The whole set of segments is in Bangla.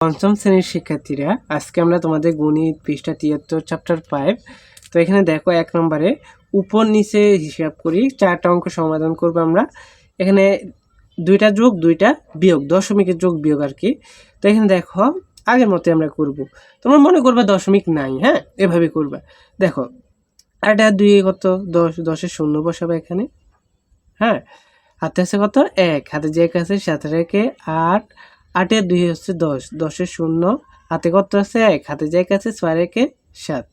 পঞ্চম শ্রেণীর শিক্ষার্থীরা, আজকে আমরা তোমাদের গণিত পৃষ্ঠা 73 চ্যাপ্টার 5। তো এখানে দেখো 1 নম্বরে উপর নিচে হিসাব করি 4টা অঙ্ক সমাধান করব আমরা। এখানে 2টা যোগ 2টা বিয়োগ, দশমিকের যোগ বিয়োগ আর কি। তো এখানে দেখো আগের মতো আমরা করব। তোমরা মনে করবে দশমিক নাই, হ্যাঁ এভাবে করবা। দেখো 8 আর 2 কত 10, 10-এর শূন্য বসাবে এখানে, হ্যাঁ। হাতে আছে কত 1, হাতে যে এক আছে সাথে রেখে 8, 8 আর 2 হচ্ছে 10, 10-এর শূন্য, হাতে কত আছে 1, হাতে যে এক আছে 6 রেখে 7।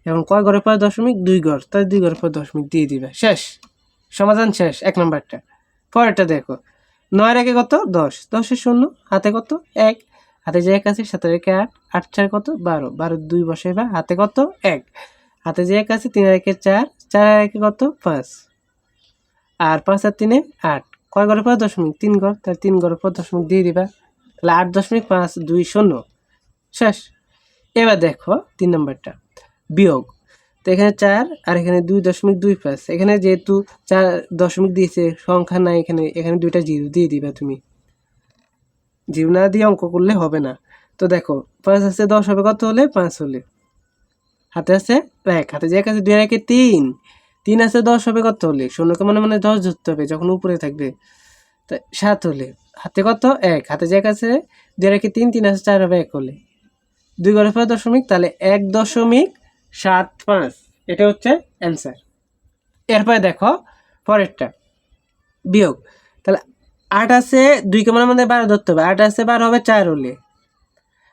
এখন কয় ঘরের পর দশমিক 2 ঘর, তাই 2 ঘরের পর দশমিক দিয়ে দিবা, শেষ। সমাধান শেষ 1 নম্বরটা। পরেরটা দেখো 9 রেখে কত 10, 10-এর শূন্য, হাতে কত 1, হাতে যে এক আছে সাথে রেখে 8, 8 4 কত 12, 12 2 বসাইবা, হাতে কত 1, হাতে যে এক আছে 3 রেখে 4, 4 রেখে কত 5, আর 5 আর 3 8, কয় ঘরের পর দশমিক 3 ঘর, তাহলে 3 ঘরের পর দশমিক দিয়ে দিবা, তাহলে 8.520 শেষ। এবার দেখো 3 নম্বরটা বিয়োগ। তো এখানে 4 আর এখানে 2.25, এখানে যেহেতু 4 দশমিক দিয়েছে সংখ্যা নাই, এখানে 2টা জিরো দিয়ে দিবা। তুমি জিরো না দিয়ে অঙ্ক করলে হবে না। তো দেখো 5 আছে 10 হবে কত হলে 5 হলে, হাতে আছে 1, হাতে যে এক আছে 2 রেখে 3, 3 আছে 10 হবে কত হলে, শূন্যকে মনে মনে 10 ধরতে হবে যখন উপরে থাকবে, 7 হলে, হাতে কত 1, হাতে যে এক আছে 2 রেখে 3, 3 আছে 4 হবে 1 হলে, 2 ঘরের পর দশমিক, তাহলে 1.75, এটা হচ্ছে অ্যান্সার। এরপরে দেখো পরেরটা বিয়োগ। তাহলে 8 আছে 2কে মনে মনে 12 ধরতে হবে, 8 আছে 12 হবে 4 হলে,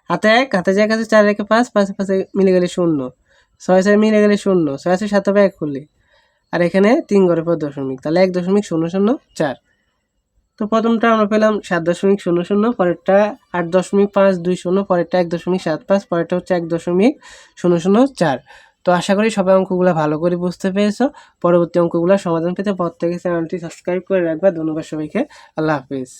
হাতে 1, হাতে যে এক আছে 4 রেখে 5, 5 5 মিলে গেলে 0, 6 6 মিলে গেলে 0, 6 আছে 7 হবে 1 হলে, আর এখানে 3 ঘরের পর দশমিক, তাহলে 1.004। তো প্রথমটা আমরা পেলাম 7.00, পরেরটা 8.520, পরেরটা 1.75, পরেরটা হচ্ছে 1.004। তো আশা করি সবাই অঙ্কগুলো ভালো করে বুঝতে পেরেছো। পরবর্তী অঙ্কগুলো সমাধান পেতে প্রত্যেকে চ্যানেলটি সাবস্ক্রাইব করে রাখবা। ধন্যবাদ সবাইকে, আল্লাহ হাফেজ।